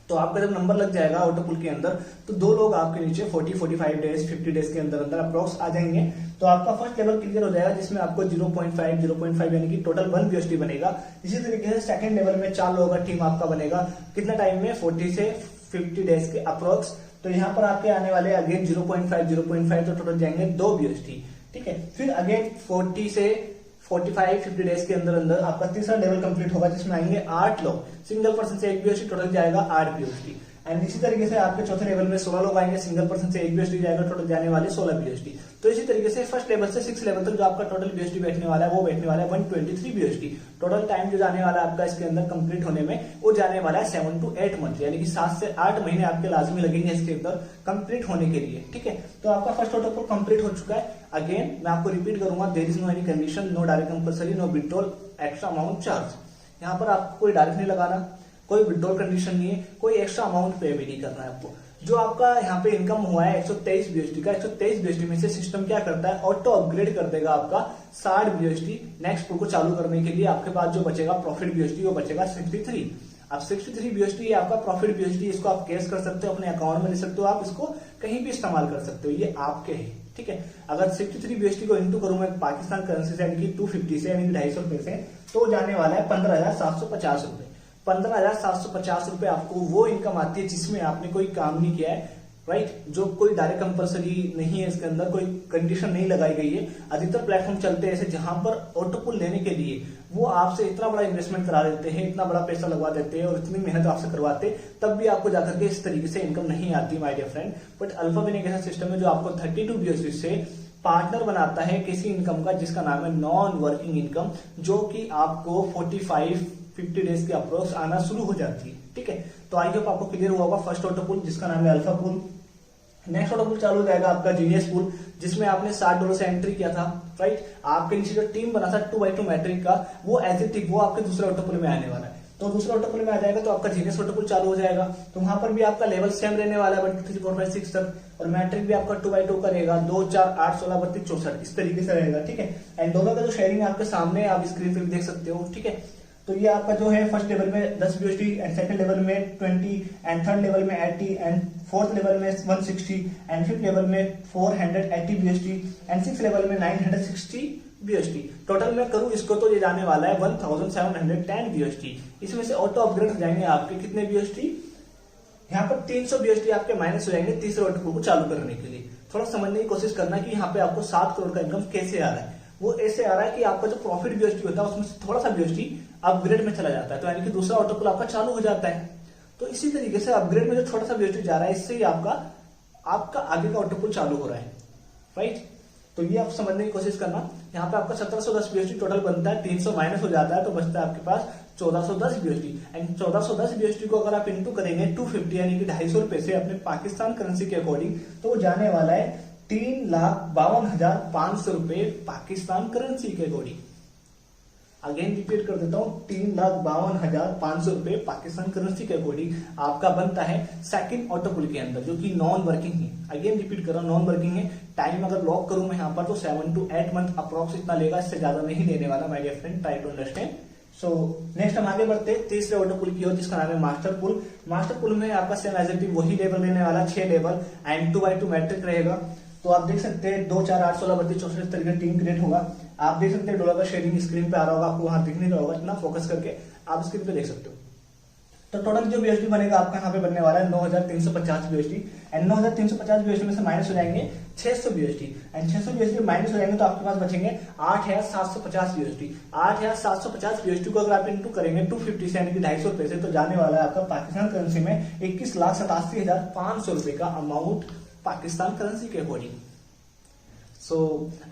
तो आपका जब नंबर लग जाएगा ऑटो पुल के अंदर तो 2 लोग आपके नीचे 40, 45 डेज, 50 डेज के अंदर अंदर अप्रोक्स आ जाएंगे। तो आपका फर्स्ट लेवल क्लियर हो जाएगा, जिसमें आपको 0.5 यानी कि टोटल 1 BUSD बनेगा। इसी तरीके से सेकंड लेवल में 4 लोगों का टीम आपका बनेगा, कितना टाइम में? 40 से 50 डेज के अप्रोक्स। तो यहाँ पर आपके आने वाले अगेन 0.5 तो टोटल जाएंगे 2 BUSD, ठीक है। फिर अगेन 40 से 45, 50 डेज के अंदर अंदर आपका तीसरा लेवल कंप्लीट होगा, जिसमें आएंगे 8 लोग, सिंगल पर्सन से 1 BUSD, टोटल जाएगा 8 BUSD। एंड इसी तरीके से आपके चौथे लेवल में 16 लोग आएंगे, सिंगल पर्सन से 1 BUSD जाएगा, टोटल जाने वाले 16 BUSD। तो इसी तरीके से फर्स्ट लेवल से 6 लेवल तक जो आपका टोटल BUSD बैठने वाला है वो बैठने वाला है 123 BUSD। टोटल टाइम जो जाने वाला है आपका इसके अंदर कंप्लीट होने में वो जाने वाला है 7 to 8 मंथ, यानी कि 7 से 8 महीने आपके लाजमी लगेंगे इसके अंदर कंप्लीट होने के लिए, ठीक है। तो आपका फर्स्ट ऑटो पुल कंप्लीट हो चुका है। अगेन मैं आपको रिपीट करूंगा, there is no any condition, no direct compulsory, no withdrawal extra amount charge. यहाँ पर आपको कोई डायरेक्ट नहीं लगाना, कोई विड्रॉल कंडीशन नहीं है, कोई एक्स्ट्रा अमाउंट पे भी नहीं करना है आपको। जो आपका यहाँ पे इनकम हुआ है 123 BUSD का, 123 BUSD में से सिस्टम क्या करता है? ऑटो अपग्रेड कर देगा आपका 60 BUSD नेक्स्ट पुल को चालू करने के लिए। आपके पास जो बचेगा प्रॉफिट BUSD वो बचेगा 63। अब 63 BUSD ये आपका प्रॉफिट BUSD, इसको आप कैश कर सकते हो, अपने अकाउंट में ले सकते हो, आप इसको कहीं भी इस्तेमाल कर सकते हो, ये आपके है, ठीक है। अगर 63 BUSD को इंटू करूं मैं पाकिस्तान करेंसी से, यानी कि 250 से, यानी कि 250 रुपए से, तो जाने वाला है 15,750 रुपए। 15,750 रुपए आपको वो इनकम आती है जिसमें आपने कोई काम नहीं किया है, राइट। जो कोई डायरेक्ट कंपल्सरी नहीं है, इसके अंदर कोई कंडीशन नहीं लगाई गई है। अधिकतर प्लेटफॉर्म चलते हैं ऐसे जहां पर ऑटो पुल लेने के लिए वो आपसे इतना बड़ा इन्वेस्टमेंट करा देते हैं, इतना बड़ा पैसा लगवा देते हैं और इतनी मेहनत आपसे करवाते, तब भी आपको जाकर के इस तरीके से इनकम नहीं आती माय डियर फ्रेंड। बट अल्फाबेन एक ऐसा सिस्टम है जो आपको 32 BUSD से पार्टनर बनाता है किसी इनकम का जिसका नाम है नॉन वर्किंग इनकम, जो कि आपको 45, 50 डेज के अप्रोक्स आना शुरू हो जाती है, ठीक है। तो आई होप आपको क्लियर हुआ होगा फर्स्ट ऑटो पुल, जिसका नाम है अल्फा पुल। नेक्स्ट ऑटो पुल चालू हो जाएगा आपका जीनियस पुल, जिसमें आपने $60 से एंट्री किया था, राइट। आपके नीचे जो टीम बना था 2x2 मैट्रिक का, वो एज ए टिक वो आपके दूसरे ऑटो पुल में आने वाला है। तो दूसरे ऑटो पुल में आ जाएगा तो आपका जीनियस ऑटो पुल चालू हो जाएगा। तो वहां पर भी आपका लेवल सेम रहने वाला है 1 2 3 4 5 6 तक, और मैट्रिक भी आपका 2x2 करेगा, 2 4 8 16 32 64 इस तरीके से रहेगा, ठीक है। एंड दोनों का जो शेयरिंग आपके सामने आप स्क्रीन पे भी देख सकते हो, ठीक है। तो ये आपका जो है फर्स्ट लेवल में 10 BUSD एंड सेकंड लेवल में 20 एंड थर्ड लेवल में 80 एंड फोर्थ लेवल में 160 एंड फिफ्थ लेवल में 480 BUSD एंड सिक्स लेवल में 960 BUSD। टोटल में करूं इसको तो ये जाने वाला है 1710 BUSD। इसमें से ऑटो अपग्रेड हो जाएंगे आपके कितने BUSD? यहाँ पर 300 BUSD आपके माइनस हो जाएंगे तीसरे ऑटो पुल को चालू करने के लिए। थोड़ा समझने की कोशिश करना कि यहाँ पे आपको 7 करोड़ का इनकम कैसे आ रहा है। वो ऐसे आ रहा है कि आपका जो प्रॉफिट BUSD होता है उसमें से थोड़ा सा BUSD अपग्रेड में चला जाता है, तो यानी कि दूसरा ऑटो पुल आपका चालू हो जाता है। तो इसी तरीके से अपग्रेड में जो छोटा सा BUSD जा रहा है, इससे ही आपका आगे का ऑटो पुल चालू हो रहा है, राइट। तो ये आप समझने की कोशिश करना। यहाँ पे आपका 1710 BUSD टोटल बनता है, 300 माइनस हो जाता है तो बचता है आपके पास 1410 BUSD। एंड 1410 BUSD को अगर आप इंटू करेंगे 250 यानी कि 250 रुपए से अपने पाकिस्तान करेंसी के अकॉर्डिंग, तो वो जाने वाला है 3,52,500 रुपए पाकिस्तान करेंसी के अकॉर्डिंग। अगेन रिपीट कर देता हूं, 3,52,500 रुपए पाकिस्तान करेंसी के अकॉर्डिंग आपका बनता है सेकंड ऑटो पुल के अंदर, जो कि नॉन वर्किंग है। अगेन रिपीट कर रहा हूं, नॉन वर्किंग है। टाइम अगर लॉक करूं मैं यहाँ पर तो 7 to 8 मंथ अप्रोक्स इतना लेगा, इससे ज्यादा नहीं लेने वाला my dear friend, try to understand. So next हम आगे बढ़ते हैं तीसरे ऑटो पुल की ओर, जिसका नाम है मास्टर पुल। मास्टर पुल में आपका सेम एज इट इज वही लेवल रहने वाला, 6 लेवल एंड 2x2 मैट्रिक रहेगा। तो आप देख सकते हैं 2 4 8 16 32 64 इस तरीके टीम क्रिएट होगा। आप देख सकते हैं डॉलर का शेयरिंग स्क्रीन पे आ रहा होगा, आपको वहां दिख नहीं रहा होगा, इतना फोकस करके आप स्क्रीन पे देख सकते हो। तो टोटल जो बीएसडी बनेगा आपका यहाँ पे बनने वाला है 9350 बीएसडी एंड 9350 बीएसडी में से माइनस हो जाएंगे 600 बीएसडी एंड 600 बीएसडी माइनस हो जाएंगे तो आपके पास बचेंगे 8750 बीएसडी। 8750 बीएसडी को अगर आप इंटू करेंगे 250 से यानी कि 250 रुपए से तो जाने वाला है आपका पाकिस्तान करेंसी में 21,87,500 रुपए का अमाउंट पाकिस्तान करेंसी के अकॉर्डिंग। सो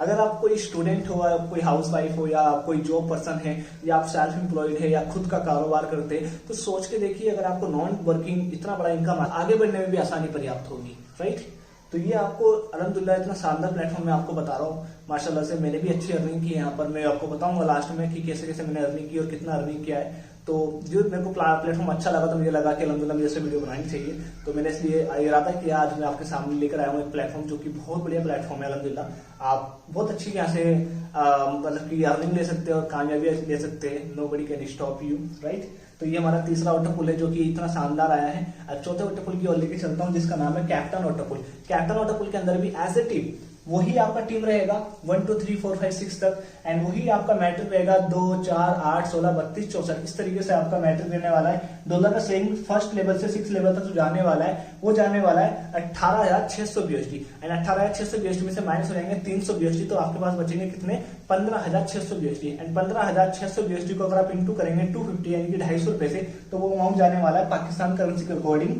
अगर आप कोई स्टूडेंट हो या कोई हाउस वाइफ हो या आप कोई जॉब पर्सन है या आप सेल्फ एम्प्लॉयड है या खुद का कारोबार करते हैं तो सोच के देखिए अगर आपको नॉन वर्किंग इतना बड़ा इनकम आगे बढ़ने में भी आसानी पर्याप्त होगी, राइट। तो ये आपको अल्हम्दुलिल्लाह इतना शानदार प्लेटफॉर्म मैं आपको बता रहा हूँ। माशाल्लाह से मैंने भी अच्छी अर्निंग की है यहाँ पर, मैं आपको बताऊंगा लास्ट में कि कैसे कैसे मैंने अर्निंग की और कितना अर्निंग किया है। तो जो मेरे को प्लेटफॉर्म अच्छा लगा तो मुझे लगा कि अल्हम्दुलिल्लाह मुझे ऐसे वीडियो बनानी चाहिए, तो मैंने इसलिए इरादा किया आज मैं आपके सामने लेकर आया हूँ एक प्लेटफॉर्म जो कि बहुत बढ़िया प्लेटफॉर्म है अल्हम्दुलिल्लाह। आप बहुत अच्छी यहाँ से मतलब कि अर्निंग ले सकते हैं और कामयाबी ले सकते हैं। Nobody can stop you, right. तो ये हमारा तीसरा वाटरपूल है जो कि इतना शानदार आया है। अब चौथे वाटरपूल की ओर लेके चलता हूँ जिसका नाम है कैप्टन वाटरपूल। कैप्टन वाटरपूल के अंदर भी एज ए टीम वही आपका टीम रहेगा 1 2 3 4 5 6 तक एंड वही आपका मैट्रिक रहेगा 2 4 8 16 32 64 इस तरीके से आपका मैट्रिक रहने वाला है। डॉलर का सेम फर्स्ट लेवल से 6 लेवल तक जो जाने वाला है वो जाने वाला है 18,600 बीएसडी एंड 18,600 बीएसडी में से माइनस हो जाएंगे 300 बीएसडी तो आपके पास बचेंगे कितने 15,600 बीएसडी एंड 15,600 बीएसडी को अगर आप इंटू करेंगे 250 यानी कि 250 रुपए से तो वो अमाउंट जाने वाला है पाकिस्तान करेंसी के अकॉर्डिंग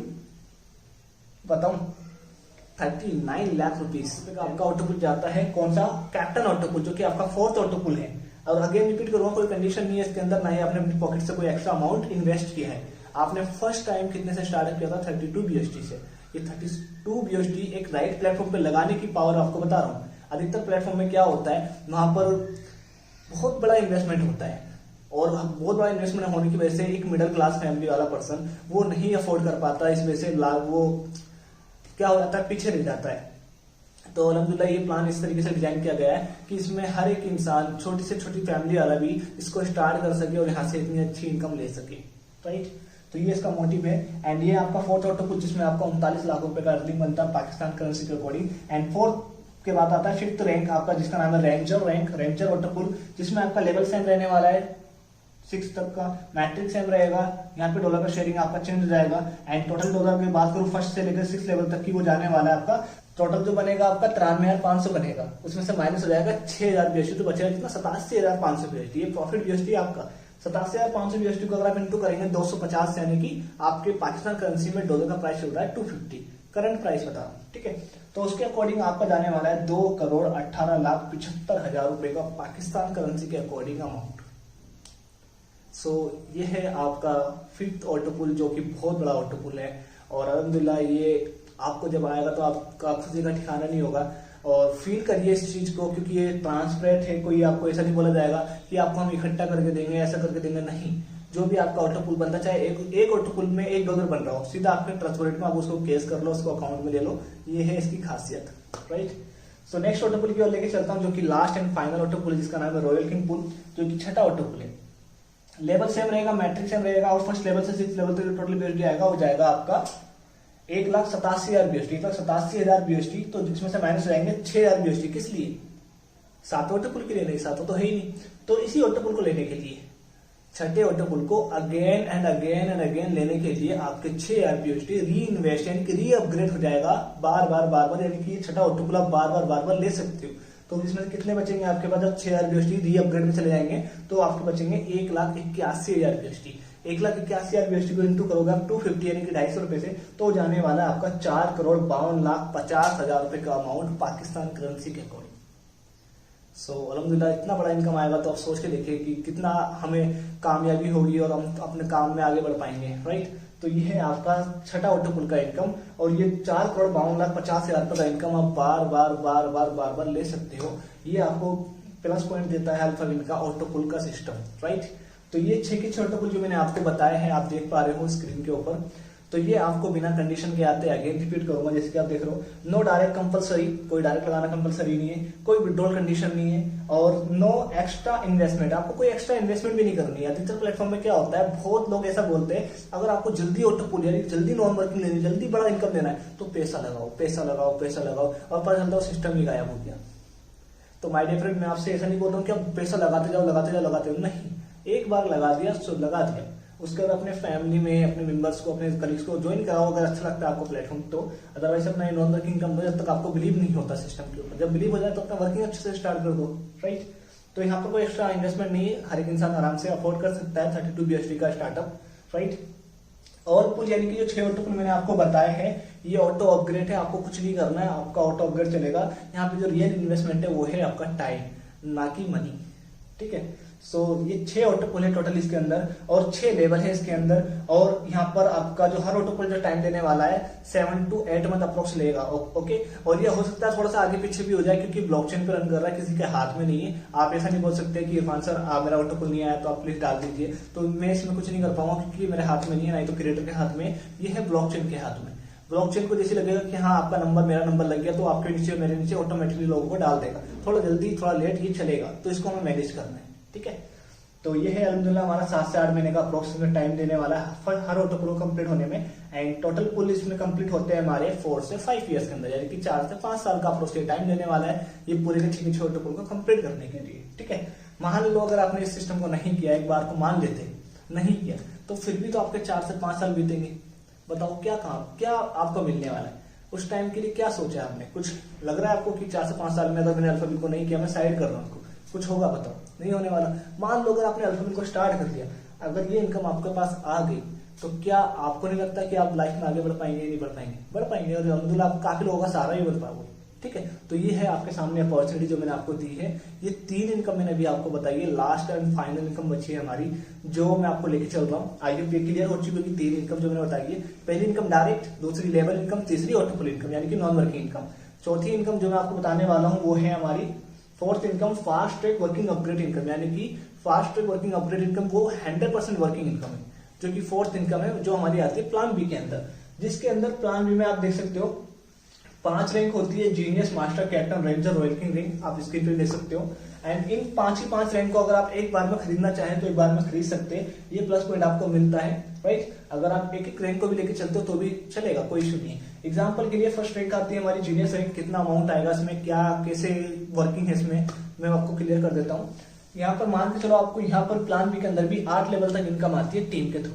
बताऊं 39 लाख रुपीस आपका ऑटोपुल जाता है। कौन सा? कैप्टन ऑटोपुल जो कि आपका फोर्थ ऑटोपुल है। और अगेन रिपीट करूंगा कोई कंडीशन नहीं है इसके अंदर, ना ही आपने अपनी पॉकेट से कोई एक्स्ट्रा अमाउंट इन्वेस्ट किया है। आपने फर्स्ट टाइम कितने से स्टार्ट किया था 32 बीएसडी से। ये 32 बीएसडी एक राइट प्लेटफॉर्म पे लगाने की पावर आपको बता रहा हूँ। अधिकतर प्लेटफॉर्म में क्या होता है वहां पर बहुत बड़ा इन्वेस्टमेंट होता है और बहुत बड़ा इन्वेस्टमेंट होने की वजह से एक मिडिल क्लास फैमिली वाला पर्सन वो नहीं अफोर्ड कर पाता, इस वजह से वो क्या हो जाता है पीछे रह जाता है। तो अल्हम्दुलिल्लाह ये प्लान इस तरीके से डिजाइन किया गया है कि इसमें हर एक इंसान छोटी से छोटी फैमिली वाला भी इसको स्टार्ट कर सके और यहाँ से इतनी अच्छी इनकम ले सके, राइट। तो ये इसका मोटिव है एंड ये आपका फोर्थ ऑटोपुल जिसमें आपका 39 लाख रुपए का अर्निंग बनता है पाकिस्तान करेंसी के अकॉर्डिंग। एंड फोर्थ के बाद आता है फिफ्थ रैंक आपका जिसका नाम है रेंजर ऑटोपुल जिसमें आपका लेवल सेम रहने वाला है 6 तक का, मैट्रिक सेम रहेगा। यहाँ पे डॉलर का शेयरिंग आपका चेंज हो जाएगा एंड टोटल डॉलर की बात करूं फर्स्ट से लेकर 6 लेवल तक की वो जाने वाला है आपका। टोटल जो बनेगा आपका 93,500 बनेगा, उसमें से माइनस हो जाएगा 6,000 बीएसडी तो बचेगा कितना 87,500 बीएसडी। ये प्रॉफिट बीएसडी आपका 87,500 बीएसडी को अगर आप इंटू करेंगे 250 यानी कि आपके पाकिस्तान करेंसी में डॉलर का प्राइस चल रहा है 250 करंट प्राइस बता रहा हूँ, ठीक है। तो उसके अकॉर्डिंग आपका जाने वाला है 2,18,75,000 रुपए का पाकिस्तान करेंसी के अकॉर्डिंग अमाउंट। सो ये है आपका फिफ्थ ऑटोपुल जो कि बहुत बड़ा ऑटोपुल है और अल्हम्दुलिल्लाह ये आपको जब आएगा तो आपका खुशी का ठिकाना नहीं होगा और फील करिए इस चीज को क्योंकि ये ट्रांसपेरेंट है। कोई आपको ऐसा नहीं बोला जाएगा कि आपको हम इकट्ठा करके देंगे ऐसा करके देंगे, नहीं। जो भी आपका ऑटोपुल बनता चाहे एक ऑटोपुल में $1 बन रहा हो सीधा आपके ट्रस्ट वॉलेट में आप उसको केस कर लो, उसको अकाउंट में ले लो, ये है इसकी खासियत, राइट। सो नेक्स्ट ऑटोपुल की ओर लेके चलता हूँ जो कि लास्ट एंड फाइनल ऑटोपुल जिसका नाम है रॉयल किंग पुल जो कि छठा ऑटोपुल है। लेवल सेम रहेगा, मैट्रिक सेम रहेगा और फर्स्ट लेवल से 6 लेवल तक टोटल बीएसडी आएगा वो जाएगा आपका 1,87,000 बीएसडी 1,87,000 बीएसडी तो जिसमें से माइनस हो जाएंगे 6,000 बीएसडी। किस लिए? 7 ऑटोपुल के लिए नहीं, 7 तो है ही नहीं, तो इसी ऑटोपुल को लेने के लिए छठे ऑटोपुल को अगेन एंड अगेन लेने के लिए आपके 6,000 बीएसडी री इन्वेस्ट यानी कि री अपग्रेड हो जाएगा बार बार यानी कि छठा ऑटोपुल आप बार बार ले सकते हो। तो इसमें कितने बचेंगे आपके पास? जब 6,000 बीएसडी री अपग्रेड में चले जाएंगे तो आपके बचेंगे 1,81,000 बीएसडी। 1,81,000 बीएसडी को इंटू करोगे आप 250 यानी कि 250 रुपए से तो जाने वाला है आपका 4,52,50,000 रुपए का अमाउंट पाकिस्तान करेंसी के अकॉर्डिंग। सो अल्हम्दुलिल्लाह इतना बड़ा इनकम आएगा तो आप सोच के देखिए कि कितना हमें कामयाबी होगी और हम अपने काम में आगे बढ़ पाएंगे, राइट। तो ये है आपका छठा ऑटोपुल का इनकम और ये 4,52,50,000 रुपए का इनकम आप बार ले सकते हो। ये आपको प्लस पॉइंट देता है अल्फा विन का ऑटोपुल का सिस्टम, राइट। तो ये 6 के 6 ऑटोपुल जो मैंने आपको बताए हैं आप देख पा रहे हो स्क्रीन के ऊपर, तो ये आपको बिना कंडीशन के आते हैं। अगेन रिपीट करूंगा जैसे कि आप देख रहे हो, नो डायरेक्ट कंपलसरी, कोई डायरेक्ट लगाना कंपलसरी नहीं है, कोई विड्रॉल कंडीशन नहीं है और नो एक्स्ट्रा इन्वेस्टमेंट, आपको कोई एक्स्ट्रा इन्वेस्टमेंट भी नहीं करनी है। अधिकतर प्लेटफॉर्म में क्या होता है बहुत लोग ऐसा बोलते हैं अगर आपको जल्दी ऑटोपुल यानी जल्दी नॉन वर्किंग लेनी, जल्दी बड़ा इनकम लेना है तो पैसा लगाओ और पता चलता है सिस्टम ही गायब हो गया। तो माय डियर फ्रेंड मैं आपसे ऐसा नहीं बोल रहा हूँ कि आप पैसा लगाते जाओ, नहीं, एक बार लगा दिया सो लगा दिया, उसके बाद अपने फैमिली में अपने मेंबर्स को, अपने कलीग्स को ज्वाइन कराओ अगर अच्छा लगता है आपको प्लेटफॉर्म तो। अदरवाइज अपना नॉन वर्किंग इनकम दो जब तक आपको बिलीव नहीं होता सिस्टम के ऊपर। जब बिलीव हो जाए तो अपना वर्किंग अच्छे से स्टार्ट कर दो, राइट। तो यहाँ पर कोई एक्स्ट्रा इन्वेस्टमेंट नहीं है, हर एक इंसान आराम से अफोर्ड कर सकता है 32 BSD का स्टार्टअप, राइट। और पुल यानी कि जो 6 ऑटो पुल मैंने आपको बताया है ये ऑटो अपग्रेड है, आपको कुछ नहीं करना है, आपका ऑटो अपग्रेड चलेगा। यहाँ पे जो रियल इन्वेस्टमेंट है वो है आपका टाइम, ना कि मनी, ठीक है। सो ये 6 ऑटो पुल है टोटल इसके अंदर, और 6 लेवल है इसके अंदर। और यहाँ पर आपका जो हर ऑटो पुल जो टाइम देने वाला है 7 to 8 मंथ अप्रोक्स लेगा, ओके। और ये हो सकता है थोड़ा सा आगे पीछे भी हो जाए क्योंकि ब्लॉकचेन पे रन कर रहा है, किसी के हाथ में नहीं है। आप ऐसा नहीं बोल सकते कि इरफान सर मेरा ऑटो पुल नहीं आया तो आप प्लीज डाल दीजिए, तो मैं इसमें कुछ नहीं कर पाऊंगा क्योंकि मेरे हाथ में नहीं है, ना ही तो क्रिएटर के हाथ में, ये है ब्लॉकचेन के हाथ में। ब्लॉकचेन को जैसे लगेगा कि हाँ आपका नंबर मेरा नंबर लग गया तो आपके नीचे मेरे नीचे ऑटोमेटिकली लोगों को डाल देगा, थोड़ा जल्दी थोड़ा लेट ये चलेगा, तो इसको हमें मैनेज करना है, ठीक है। तो ये है अल्हम्दुलिल्लाह हमारा 7 से 8 महीने का अप्रोक्सीमेट टाइम देने वाला है हर ऑटो पुल कंप्लीट होने में। एंड टोटल पुल इसमें कंप्लीट होते हैं हमारे 4 से 5 ईयर्स के अंदर, यानी कि 4 से 5 साल का अप्रोक्सीमेट टाइम देने वाला है ये पूरे के ठीक ऑटो पुल को कंप्लीट करने के लिए, ठीक है। मान लो अगर आपने इस सिस्टम को नहीं किया, एक बार को मान लेते नहीं किया, तो फिर भी तो आपके 4 से 5 साल बीतेंगे। बताओ क्या काम, क्या आपको मिलने वाला है उस टाइम के लिए, क्या सोचा है आपने? कुछ लग रहा है आपको कि 4 से 5 साल में अगर मैंने अल्फाबेट को नहीं किया, मैं साइड कर रहा हूँ, कुछ होगा? बताओ, नहीं होने वाला। मान लो अगर आपने अल्फाबेट को स्टार्ट कर दिया, अगर ये इनकम आपके पास आ गई, तो क्या आपको नहीं लगता कि आप लाइफ में आगे बढ़ पाएंगे? नहीं बढ़ पाएंगे? बढ़ पाएंगे, और अल्हम्दुलिल्लाह आप काफी लोगों का सहारा ही बन पाओगे, ठीक है। तो ये है आपके सामने अपॉर्चुनिटी जो मैंने आपको दी है। ये 3 इनकम मैंने अभी आपको बताई है, लास्ट एंड फाइनल इनकम बची है हमारी जो मैं आपको लेके चल रहा हूँ। आई होप ये क्लियर हो चुकी होगी 3 इनकम जो मैंने बताई है। पहली इनकम डायरेक्ट, दूसरी लेवल इनकम, तीसरी ऑटोफुल इनकम यानी कि नॉन वर्किंग इनकम। चौथी इनकम जो मैं आपको बताने वाला हूँ वो है हमारी 4th income, fast track working upgrade income, यानी कि fast track working upgrade income वो 100% वर्किंग इनकम है, जो कि 4th इनकम है जो हमारी आती है प्लान बी के अंदर। जिसके अंदर प्लान बी में आप देख सकते हो 5 रैंक होती है, genius, master, captain, ranger, royal king rank, आप स्क्रीन पे देख सकते हो। एंड इन 5 रैंक को अगर आप एक बार में खरीदना चाहें तो एक बार में खरीद सकते हैं, ये प्लस पॉइंट आपको मिलता है, राइट। अगर आप एक रैंक को भी लेके चलते हो तो भी चलेगा, कोई इशू नहीं है। एग्जाम्पल के लिए फर्स्ट रैंक आती है हमारी जीनियस रैंक, कितना अमाउंट आएगा इसमें, क्या कैसे वर्किंग है इसमें मैं आपको क्लियर कर देता हूँ। यहाँ पर मान के चलो आपको यहाँ पर प्लान बी के अंदर भी 8 लेवल तक इनकम आती है टीम के थ्रू।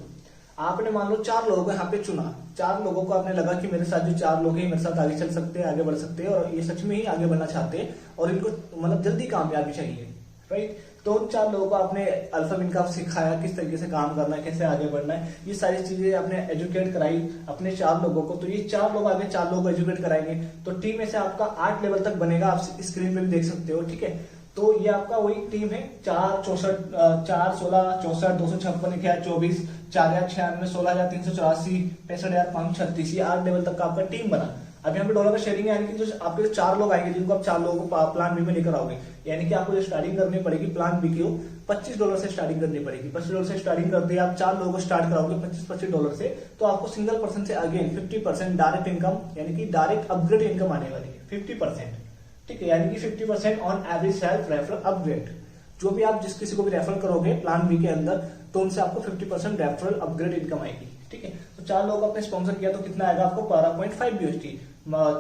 आपने मान लो 4 लोगों को यहाँ पे चुना, 4 लोगों को आपने लगा कि मेरे साथ जो 4 लोग हैं मेरे साथ आगे चल सकते हैं, आगे बढ़ सकते हैं, और ये सच में ही आगे बढ़ना चाहते हैं और इनको मतलब जल्दी कामयाबी चाहिए, राइट। तो उन 4 लोगों को आपने अल्फाबेट का सिखाया किस तरीके से काम करना है, कैसे आगे बढ़ना है, ये सारी चीजें आपने एजुकेट कराई अपने 4 लोगों को। तो ये 4 लोग आगे 4 लोगों को एजुकेट कराएंगे तो टीम में से आपका 8 लेवल तक बनेगा, आप स्क्रीन पे भी देख सकते हो, ठीक है। तो ये आपका वही टीम है, 4 64 4 16 64 256 24 4096 16384 65536, ये 8 लेवल तक का आपका टीम बना। अब यहाँ पे डॉलर का शेयरिंग है, यानी कि जो आपके 4 लोग आएंगे जिनको आप 4 लोगों को प्लान बी में लेकर आओगे, यानी कि आपको जो स्टार्टिंग करनी पड़ेगी प्लान बी की $25 से स्टार्टिंग करनी पड़ेगी। $25 से स्टार्टिंग कर दी, आप 4 लोगों को स्टार्ट कराओगे $25 से, तो आपको सिंगल पर्सन से अगेन 50% डायरेक्ट इनकम यानी कि डायरेक्ट अपग्रेड इनकम आने वाली है 50%, ठीक है। यानी कि 50% on average self referral upgrade. जो भी आप जिस किसी को भी रेफर करोगे प्लान बी के अंदर तो उनसे आपको 50% रेफरल अपग्रेड इनकम आएगी, ठीक है। तो 4 लोगों को आपने स्पॉन्सर किया तो कितना आएगा आपको 12.5 BSD,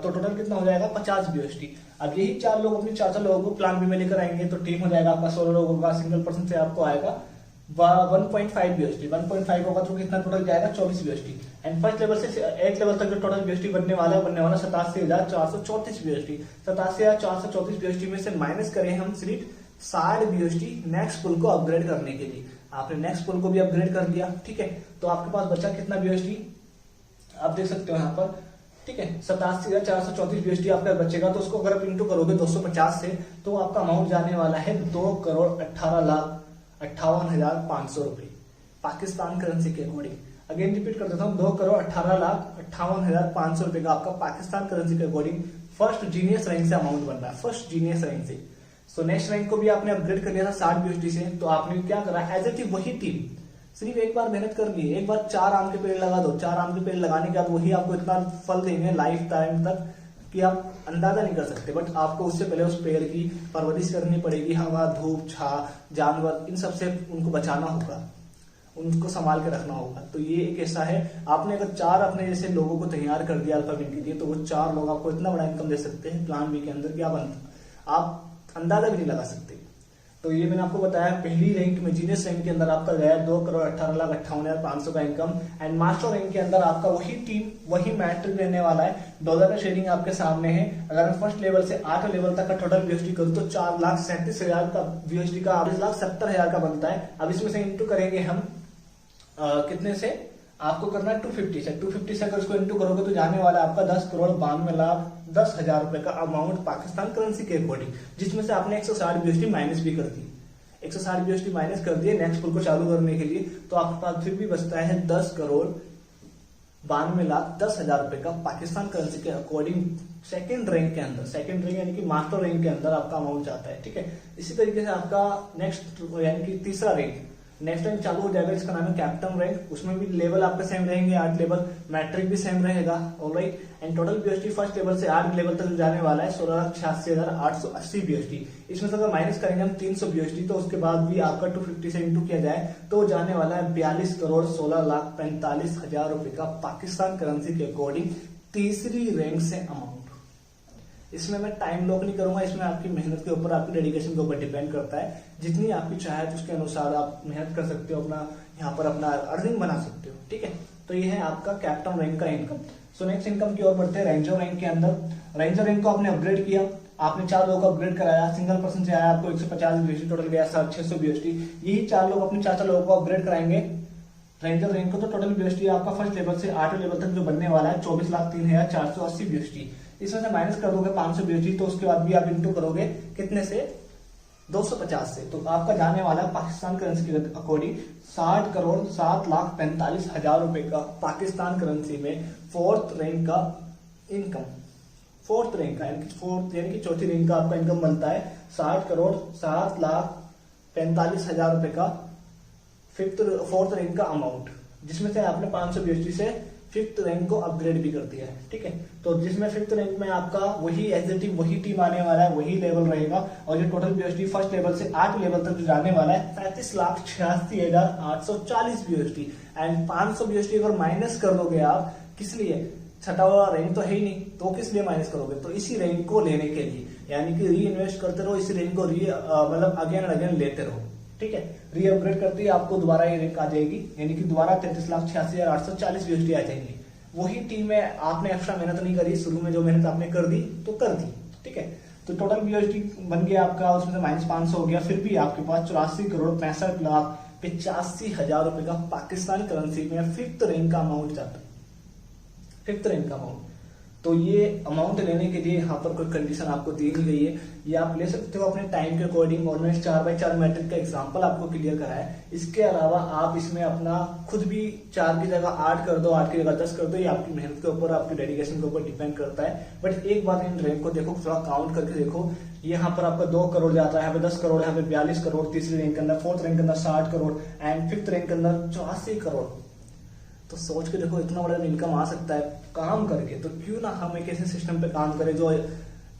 तो टोटल कितना हो जाएगा 50 BSD। अब यही 4 लोग अपने 4 लोगों को प्लान बी में लेकर आएंगे तो टीम हो जाएगा आपका 16 लोगों का, सिंगल पर्सन से आपको आएगा 1.5 BSD। 1.5 होगा तो कितना टोटल जाएगा 24 BSD। एंड फर्स्ट लेवल से 8 लेवल तक जो टोटल BSD बनने वाला 87,434 BSD। 87,434 BSD में से माइनस करें हम सिर्फ 60 BSD नेक्स्ट पुल को अपग्रेड करने के लिए। आपने नेक्स्ट पुल को भी अपग्रेड कर दिया, ठीक है। तो आपके पास बचा कितना BSD आप देख सकते हो यहाँ पर, ठीक है। 87,434 BSD आपका बचेगा, तो उसको अगर आप इंटू करोगे 250 से तो आपका अमाउंट जाने वाला है 2,18,58,500 रुपए पाकिस्तान करेंसी के अकॉर्डिंग। अगेन रिपीट कर देता हूँ, 2,18,58,500 रुपए का आपका पाकिस्तान करेंसी के अकॉर्डिंग फर्स्ट जीनियस रैंक से अमाउंट बन रहा है, फर्स्ट जीनियस रैंक से। सो नेक्स्ट रैंक को भी आपने अपग्रेड कर लिया था 60 BSD से, तो आपने क्या करा, एज ए टीम वही टीम सिर्फ एक बार मेहनत कर ली, एक बार 4 आम के पेड़ लगा दो, 4 आम के पेड़ लगाने के बाद वही आपको इतना फल देंगे लाइफ टाइम तक कि आप अंदाजा नहीं कर सकते। बट आपको उससे पहले उस पेड़ की परवरिश करनी पड़ेगी, हवा, धूप, छां, जानवर, इन सबसे उनको बचाना होगा, उनको संभाल के रखना होगा। तो ये एक ऐसा है, आपने अगर 4 अपने जैसे लोगों को तैयार कर दिया अल्फाबेट के लिए तो वो 4 लोग आपको इतना बड़ा इनकम दे सकते हैं प्लान बी के अंदर कि आप अंदाजा भी नहीं लगा सकते। तो ये मैंने आपको बताया पहली रैंक में जीनियस रैंक के अंदर आपका गया 2,18,58,500 का इनकम। एंड मास्टर रैंक के अंदर आपका वही टीम वही मैट्रिक रहने वाला है। डॉलर का शेडिंग आपके सामने है। अगर मैं फर्स्ट लेवल से 8 लेवल तक का टोटल वीएसडी करूँ तो 4,37,000 का वीएसडी का 8,70,000 का बनता है। अब इसमें से इंटू करेंगे हम कितने से, आपको करना है 250 से अगर इसको इंटू करोगे तो जाने वाला है आपका 10,92,10,00,000 रुपए का अमाउंट पाकिस्तान करेंसी के अकॉर्डिंग, जिसमें से आपने 160 बीएसडी माइनस भी कर दी। 160 बीएसडी माइनस कर दिए नेक्स्ट पुल को चालू करने के लिए, तो आपके पास फिर भी बचता है 10,92,10,00,000 रुपए का पाकिस्तान करेंसी के अकॉर्डिंग सेकंड रैंक के अंदर, सेकंड रैंक यानी कि मास्टर रैंक के अंदर आपका अमाउंट जाता है। ठीक है, इसी तरीके से आपका नेक्स्ट यानी कि तीसरा रैंक, नेक्स्ट रैंक चालू हो जाएगा, इसका नाम है कैप्टन रैंक। उसमें भी लेवल आपके सेम रहेंगे, 8 लेवल, मैट्रिक भी सेम रहेगा। Alright, and total BSD first level से 8 लेवल तक जाने वाला है 16,86,880 बीएसडी। इसमें से अगर माइनस करेंगे हम 300 बीएसडी तो उसके बाद भी आपका 250 से इंटू किया जाए तो जाने वाला है 42,16,45,000 रुपए का पाकिस्तान करेंसी के अकॉर्डिंग तीसरी रैंक से अमाउंट। इसमें मैं टाइम लॉक नहीं करूंगा, इसमें आपकी मेहनत के ऊपर, आपकी डेडिकेशन के ऊपर डिपेंड करता है। जितनी आपकी चाहत उसके अनुसार आप मेहनत कर सकते हो, अपना यहाँ पर अपना अर्निंग बना सकते हो। ठीक है, तो ये है आपका कैप्टन रैंक का इनकम। सो नेक्स्ट इनकम की ओर बढ़ते हैं रेंजर रैंक के अंदर। रेंजर रैंक को आपने अपग्रेड किया, आपने 4 लोगों को अपग्रेड कराया, सिंगल पर्सन से आया आपको 150 बीएसडी, टोटल गया 600 बीएसडी। यही 4 लोग अपने 4 लोगों को अपग्रेड कराएंगे रेंजर रैंक को, तो टोटल बीएसडी आपका फर्स्ट लेवल से 8 लेवल तक जो बनने वाला है 24,03,480 बीएसडी। इसमें से माइनस कर दोगे 500 बीएसडी, तो उसके बाद भी आप इंटू करोगे कितने से, 250 से, तो आपका जाने वाला पाकिस्तान करेंसी के अकॉर्डिंग 60,07,45,000 रुपए का पाकिस्तान करेंसी में फोर्थ रैंक का इनकम, फोर्थ रैंक का यानी कि चौथी रैंक का आपका इनकम बनता है 60,07,45,000 रुपए का फोर्थ रैंक का अमाउंट, जिसमें से आपने 500 बीएसडी से फिफ्थ रैंक को अपग्रेड भी कर दिया है। ठीक है, तो जिसमें फिफ्थ रैंक में आपका वही एग्जेक्टिव वही टीम आने वाला है, वही लेवल रहेगा, और जो टोटल बीएसडी फर्स्ट लेवल से 8 लेवल तक जाने वाला है 35,86,840 बीएसडी। एंड 500 बीएसडी अगर माइनस कर दोगे आप, किस लिए, छठा वाला रैंक तो है ही नहीं, तो किस लिए माइनस करोगे, तो इसी रैंक को लेने के लिए, यानी कि री इन्वेस्ट करते रहो, इसी रैंक को मतलब अगेन एंड अगेन लेते रहो। ठीक है, री अपग्रेड करते ही आपको दोबारा ये रैंक आ जाएगी, यानी कि दोबारा 33,86,840 बीएसडी आ जाएंगे। वही टीम में आपने एक्स्ट्रा मेहनत नहीं करी, शुरू में जो मेहनत आपने कर दी तो कर दी। ठीक है, तो टोटल बीएसडी बन गया आपका, उसमें से माइनस 500 हो गया, फिर भी आपके पास 84,65,85,000 रुपए का पाकिस्तान करेंसी में फिफ्थ रैंक का अमाउंट जाता है, फिफ्थ रैंक का अमाउंट। तो ये अमाउंट लेने के लिए यहाँ पर कोई कंडीशन आपको दी नहीं गई है, ये आप ले सकते हो अपने टाइम के अकॉर्डिंग। ऑलमोस्ट 4x4 मैट्रिक का एग्जांपल आपको क्लियर करा है। इसके अलावा आप इसमें अपना खुद भी 4 की जगह 8 कर दो, 8 की जगह 10 कर दो, ये आपकी मेहनत के ऊपर, आपकी डेडिकेशन के ऊपर डिपेंड करता है। बट एक बार इन रैंक को देखो, थोड़ा काउंट करके देखो, यहाँ पर आपका 2 करोड़ जाता है, यहाँ पे 10 करोड़, यहाँ पे 42 करोड़ तीसरी रैंक के अंदर, फोर्थ रैंक के अंदर 60 करोड़ एंड फिफ्थ रैंक के अंदर 84 करोड़। तो सोच के देखो इतना बड़ा इनकम आ सकता है काम करके, तो क्यों ना हम एक ऐसे सिस्टम पे काम करें जो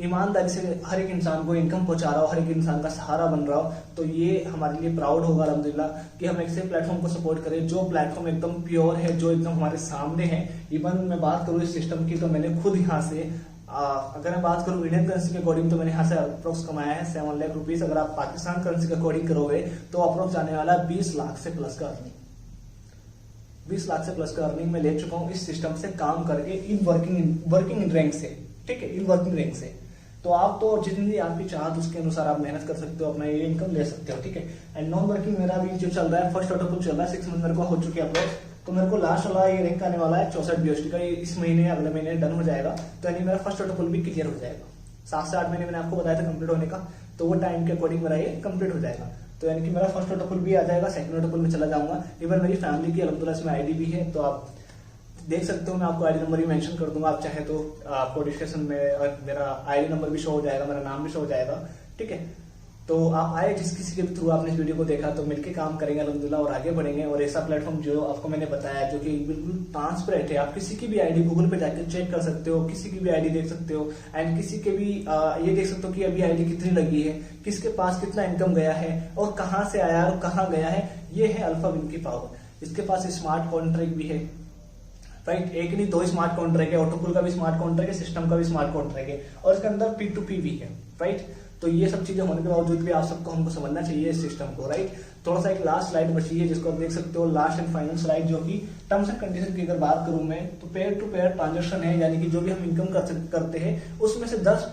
ईमानदारी से हर एक इंसान को इनकम पहुंचा रहा हो, हर एक इंसान का सहारा बन रहा हो। तो ये हमारे लिए प्राउड होगा अल्हम्दुलिल्लाह कि हम ऐसे प्लेटफॉर्म को सपोर्ट करें जो प्लेटफॉर्म एकदम प्योर है, जो एकदम हमारे सामने है। इवन मैं बात करूँ इस सिस्टम की, तो मैंने खुद यहाँ से अगर मैं बात करूँ इंडियन करेंसी के अकॉर्डिंग, तो मैंने यहाँ से अप्रोक्स कमाया है 7 लाख रुपीज। अगर आप पाकिस्तान करेंसी के अकॉर्डिंग करोगे तो अप्रोक्स जाने वाला 20 लाख से प्लस का अर्निंग, 20 लाख से प्लस का अर्निंग में ले चुका हूँ इस सिस्टम से काम करके, इन वर्किंग रैंक से। ठीक है, इन वर्किंग रैंक से। तो आप तो जितनी आपकी चाहत उसके अनुसार आप मेहनत कर सकते हो, अपना ये इनकम ले सकते हो। ठीक है, एंड नॉन वर्किंग मेरा भी जो चल रहा है, फर्स्ट ऑटो पुल चल रहा है, 6 मंथ मेरे को हो चुके हैं अपलोड। तो मेरे को लास्ट वाला ये रैंक आने वाला है 64 बीएसडी का, ये इस महीने अगले महीने डन हो जाएगा। तो यानी मेरा फर्स्ट ऑटो पुल भी क्लियर हो जाएगा। 7 से 8 महीने मैंने आपको बताया था कंप्लीट होने का, तो वो टाइम के अकॉर्डिंग मेरा ये कंप्लीट हो जाएगा। तो यानी कि मेरा फर्स्ट ऑटो पुल भी आ जाएगा, सेकंड ऑटो पुल में चला जाऊंगा। इवन मेरी फैमिली की अल्हम्दुलिल्लाह इसमें आईडी भी है, तो आप देख सकते हो, मैं आपको आईडी नंबर भी मेंशन कर दूंगा, आप चाहे तो आपको डिस्क्रिप्शन में मेरा आईडी नंबर भी शो हो जाएगा, मेरा नाम भी शो हो जाएगा। ठीक है, तो आप आए, जिस किसी के थ्रू आपने इस वीडियो को देखा, तो मिलकर काम करेंगे अल्हम्दुलिल्लाह और आगे बढ़ेंगे। और ऐसा प्लेटफॉर्म जो आपको मैंने बताया जो कि बिल्कुल ट्रांसपेरेंट है, आप किसी की भी आईडी गूगल पे जाकर चेक कर सकते हो, किसी की भी आईडी देख सकते हो, एंड किसी के भी ये देख सकते हो कि अभी आईडी कितनी लगी है, किसके पास कितना इनकम गया है और कहाँ से आया और कहाँ गया है। ये है अल्फा विन की पावर। इसके पास स्मार्ट कॉन्ट्रैक्ट भी है, राइट, एक नहीं 2 स्मार्ट कॉन्ट्रैक्ट है, ऑटोपुल का भी स्मार्ट कॉन्ट्रैक्ट है, सिस्टम का भी स्मार्ट कॉन्ट्रैक्ट है, और इसके अंदर P2P भी है, राइट। तो ये सब चीजें होने के बावजूद भी आप सबको हमको समझना चाहिए इस सिस्टम को, राइट। थोड़ा सा एक लास्ट स्लाइड बची है जिसको आप देख सकते हो, लास्ट एंड फाइनल स्लाइड, जो कि टर्म्स एंड कंडीशन की अगर बात करूं मैं तो पेयर टू पेयर ट्रांजेक्शन है, यानी कि जो भी हम इनकम करते हैं उसमें से 10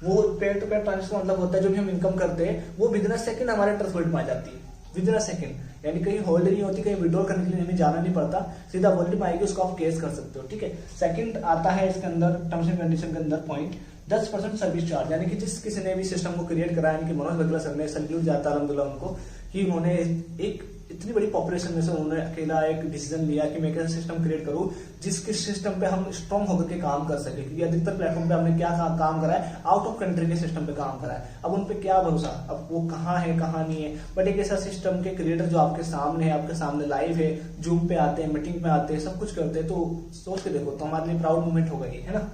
वो पेयर टू पेयर ट्रांजेक्शन मतलब होता है जो भी हम इनकम करते हैं वो विदिन अ सेकंड हमारे ट्रस्ट वॉलेट में आ जाती है, विदिन अ सेकंड, यानी कहीं होल्ड नहीं होती, कहीं विड्रॉल करने के लिए हमें जाना नहीं पड़ता, सीधा वॉलेट में आएगी, उसको आप केस कर सकते हो, ठीक है। सेकंड आता है इसके अंदर टर्म्स एंड कंडीशन के अंदर पॉइंट 10% सर्विस चार्ज, यानी कि जिस किसी ने भी सिस्टम को क्रिएट करा, यानी कि मनोज बगला सर ने, सल्यूट जाता है अलहमदुलिल्लाह उनको कि उन्होंने एक इतनी बड़ी पॉपुलेशन में से उन्होंने अकेला एक डिसीजन लिया कि मैं कैसा सिस्टम क्रिएट करूं जिसके सिस्टम पे हम स्ट्रॉन्ग होकर के काम कर सके, क्योंकि अधिकतर प्लेटफॉर्म पे हमने क्या काम करा है, आउट ऑफ कंट्री के सिस्टम पे काम करा है। अब उन पे क्या भरोसा, अब वो कहाँ है कहाँ नहीं है, बट एक ऐसा सिस्टम के क्रिएटर जो आपके सामने है, आपके सामने लाइव है, जूम पे आते हैं, मीटिंग पे आते हैं, सब कुछ करते हैं, तो सोच के देखो तो हमारे लिए प्राउड मोमेंट होगा ये, है ना।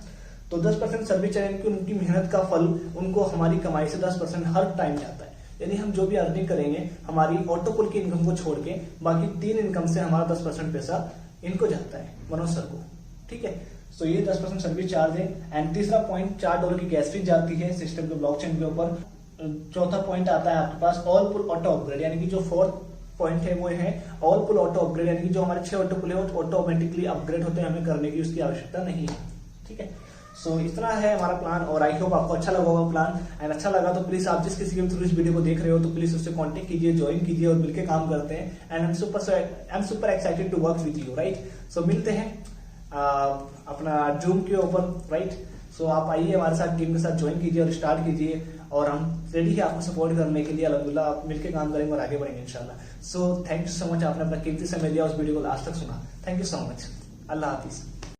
तो 10% सर्विस चार्ज की उनकी मेहनत का फल उनको हमारी कमाई से 10% हर टाइम जाता है, यानी हम जो भी अर्निंग करेंगे हमारी ऑटो पुल की इनकम को छोड़ के बाकी 3 इनकम से हमारा 10% पैसा इनको जाता है, मनोज सर को, ठीक है। सो ये 10% सर्विस चार्ज है। एंड तीसरा पॉइंट, $4 की गैस फीस जाती है सिस्टम के ब्लॉकचेन के ऊपर। चौथा पॉइंट आता है आपके पास ऑल पुल ऑटो अपग्रेड, यानी कि जो फोर्थ पॉइंट है वो है ऑल पुल ऑटो अपग्रेड, यानी कि जो हमारे 6 ऑटो पुल है वो ऑटोमेटिकली अपग्रेड होते हैं, हमें करने की उसकी आवश्यकता नहीं है, ठीक है। सो इस तरह है हमारा प्लान और आई होप आपको अच्छा लगा होगा प्लान। एंड अच्छा लगा तो प्लीज आप जिस किसी के थ्रू इस वीडियो को देख रहे हो तो प्लीज उससे कांटेक्ट कीजिए, ज्वाइन कीजिए और मिलकर काम करते हैं। And I am super excited to work with you, right. So मिलते हैं अपना जूम के ऊपर, राइट। सो आप आइए हमारे साथ, टीम के साथ ज्वाइन कीजिए और स्टार्ट कीजिए, और हम रेडी है आपको सपोर्ट करने के लिए। अल्हम्दुलिल्लाह आप मिलकर काम करेंगे और आगे बढ़ेंगे इंशाल्लाह। So thank you so much, आपने अपना कीमती समय दिया, उस वीडियो को लास्ट तक सुना। Thank you so much, Allah Hafiz.